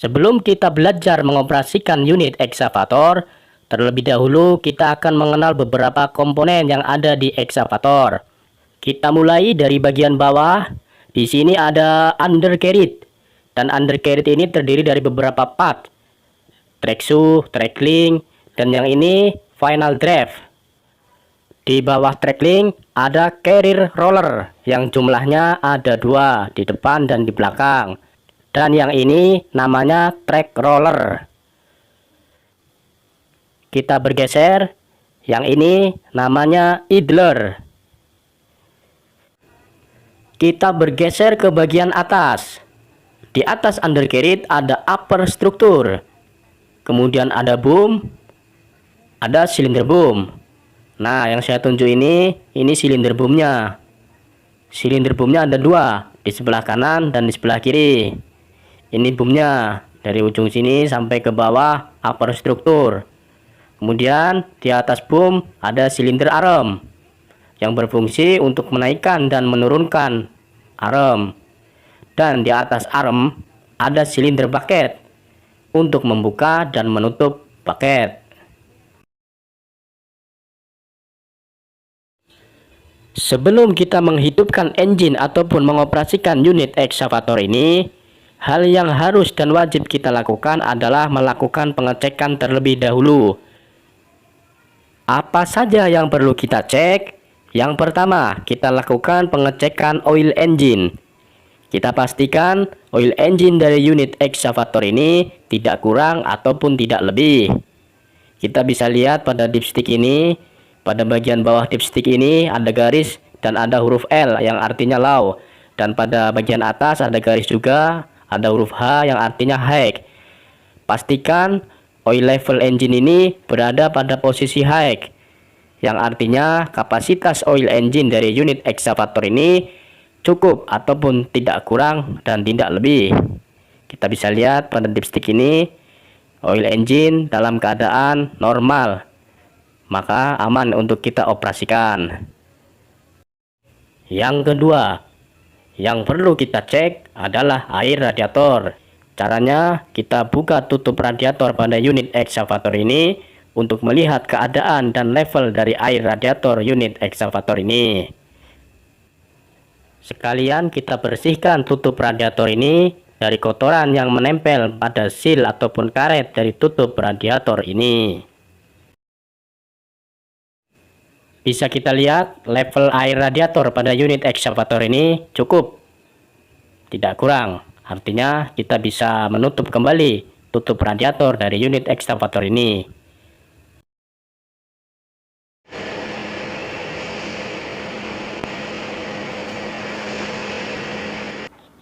Sebelum kita belajar mengoperasikan unit ekskavator, terlebih dahulu kita akan mengenal beberapa komponen yang ada di ekskavator. Kita mulai dari bagian bawah. Di sini ada undercarriage, dan undercarriage ini terdiri dari beberapa part, track shoe, track link, dan yang ini final drive. Di bawah track link ada carrier roller yang jumlahnya ada 2 di depan dan di belakang. Dan yang ini namanya track roller. Kita bergeser, yang ini namanya idler. Kita bergeser ke bagian atas. Di atas undercarriage ada upper struktur. Kemudian ada boom, ada silinder boom. Nah, yang saya tunjuk ini silinder boomnya. Silinder boomnya ada 2, di sebelah kanan dan di sebelah kiri. Ini boomnya, dari ujung sini sampai ke bawah upper struktur. Kemudian di atas boom ada silinder arm yang berfungsi untuk menaikkan dan menurunkan arm. Dan di atas arm ada silinder bucket untuk membuka dan menutup bucket. Sebelum kita menghidupkan engine ataupun mengoperasikan unit ekskavator ini, hal yang harus dan wajib kita lakukan adalah melakukan pengecekan terlebih dahulu. Apa saja yang perlu kita cek? Yang pertama, kita lakukan pengecekan oil engine. Kita pastikan oil engine dari unit ekskavator ini tidak kurang ataupun tidak lebih. Kita bisa lihat pada dipstick ini, pada bagian bawah dipstick ini ada garis dan ada huruf L yang artinya low. Dan pada bagian atas ada garis juga, ada huruf H yang artinya high. Pastikan oil level engine ini berada pada posisi high, yang artinya kapasitas oil engine dari unit ekskavator ini cukup ataupun tidak kurang dan tidak lebih. Kita bisa lihat pada dipstick ini oil engine dalam keadaan normal, maka aman untuk kita operasikan. Yang kedua, yang perlu kita cek adalah air radiator. Caranya, kita buka tutup radiator pada unit ekskavator ini untuk melihat keadaan dan level dari air radiator unit ekskavator ini. Sekalian kita bersihkan tutup radiator ini dari kotoran yang menempel pada seal ataupun karet dari tutup radiator ini. Bisa kita lihat level air radiator pada unit ekskavator ini cukup, tidak kurang. Artinya kita bisa menutup kembali tutup radiator dari unit ekskavator ini.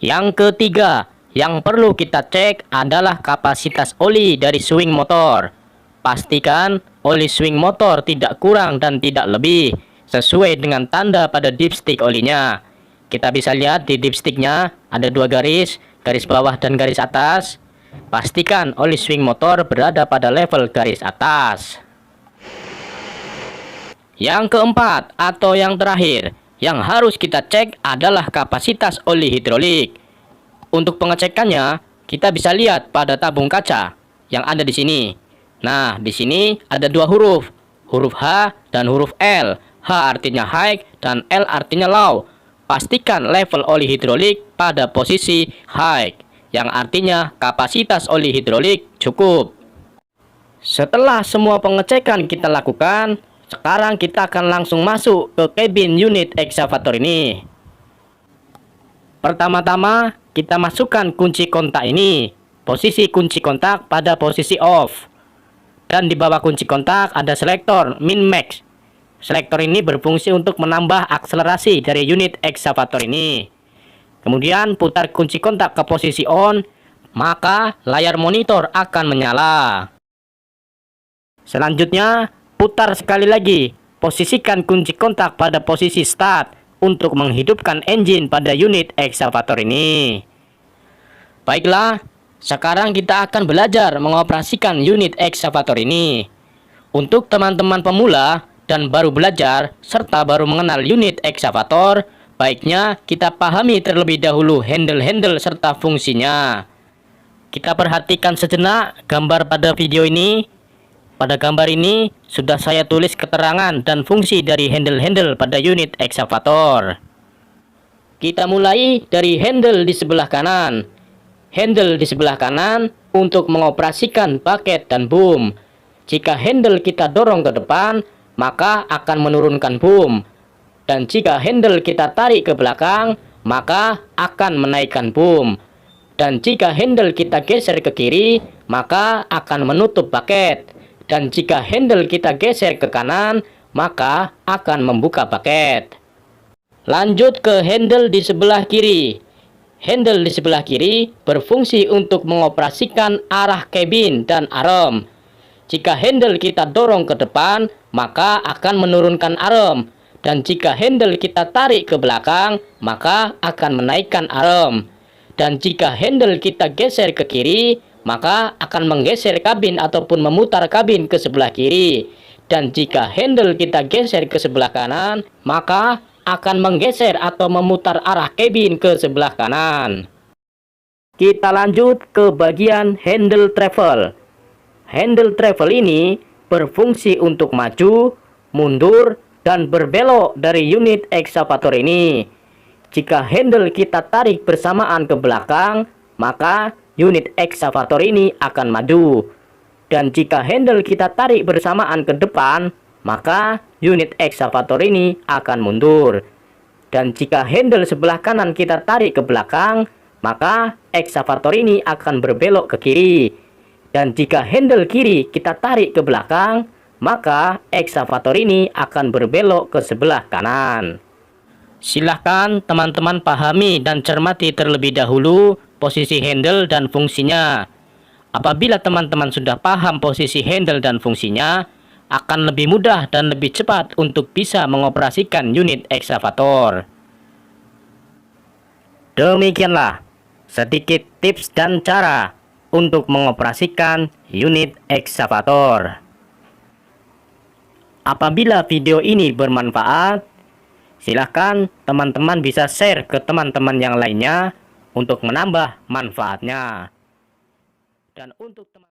Yang ketiga, yang perlu kita cek adalah kapasitas oli dari swing motor. Pastikan oli swing motor tidak kurang dan tidak lebih, sesuai dengan tanda pada dipstick olinya. Kita bisa lihat di dipsticknya ada 2 garis, garis bawah dan garis atas. Pastikan oli swing motor berada pada level garis atas. Yang keempat atau yang terakhir, yang harus kita cek adalah kapasitas oli hidrolik. Untuk pengecekannya, kita bisa lihat pada tabung kaca yang ada di sini. Nah, di sini ada 2 huruf H dan huruf L. H artinya high dan L artinya low. Pastikan level oli hidrolik pada posisi high, yang artinya kapasitas oli hidrolik cukup. Setelah semua pengecekan kita lakukan, sekarang kita akan langsung masuk ke kabin unit ekskavator ini. Pertama-tama kita masukkan kunci kontak ini. Posisi kunci kontak pada posisi off. Dan di bawah kunci kontak ada selektor min max. Selektor ini berfungsi untuk menambah akselerasi dari unit ekskavator ini. Kemudian putar kunci kontak ke posisi on, maka layar monitor akan menyala. Selanjutnya, putar sekali lagi. Posisikan kunci kontak pada posisi start untuk menghidupkan engine pada unit ekskavator ini. Baiklah, sekarang kita akan belajar mengoperasikan unit ekskavator ini. Untuk teman-teman pemula dan baru belajar serta baru mengenal unit ekskavator, baiknya kita pahami terlebih dahulu handle-handle serta fungsinya. Kita perhatikan sejenak gambar pada video ini. Pada gambar ini sudah saya tulis keterangan dan fungsi dari handle-handle pada unit ekskavator. Kita mulai dari handle di sebelah kanan. Handle di sebelah kanan untuk mengoperasikan bucket dan boom. Jika handle kita dorong ke depan, maka akan menurunkan boom. Dan jika handle kita tarik ke belakang, maka akan menaikkan boom. Dan jika handle kita geser ke kiri, maka akan menutup bucket. Dan jika handle kita geser ke kanan, maka akan membuka bucket. Lanjut ke handle di sebelah kiri. Handle di sebelah kiri berfungsi untuk mengoperasikan arah kabin dan arm. Jika handle kita dorong ke depan, maka akan menurunkan arm. Dan jika handle kita tarik ke belakang, maka akan menaikkan arm. Dan jika handle kita geser ke kiri, maka akan menggeser kabin ataupun memutar kabin ke sebelah kiri. Dan jika handle kita geser ke sebelah kanan, maka akan menggeser atau memutar arah kabin ke sebelah kanan. Kita lanjut ke bagian handle travel. Handle travel ini berfungsi untuk maju, mundur, dan berbelok dari unit ekskavator ini. Jika handle kita tarik bersamaan ke belakang, maka unit ekskavator ini akan maju. Dan jika handle kita tarik bersamaan ke depan, maka unit ekskavator ini akan mundur. Dan jika handle sebelah kanan kita tarik ke belakang, maka ekskavator ini akan berbelok ke kiri. Dan jika handle kiri kita tarik ke belakang, maka ekskavator ini akan berbelok ke sebelah kanan. Silahkan teman-teman pahami dan cermati terlebih dahulu posisi handle dan fungsinya. Apabila teman-teman sudah paham posisi handle dan fungsinya, akan lebih mudah dan lebih cepat untuk bisa mengoperasikan unit ekskavator. Demikianlah sedikit tips dan cara untuk mengoperasikan unit ekskavator. Apabila video ini bermanfaat, silahkan teman-teman bisa share ke teman-teman yang lainnya untuk menambah manfaatnya. Dan untuk teman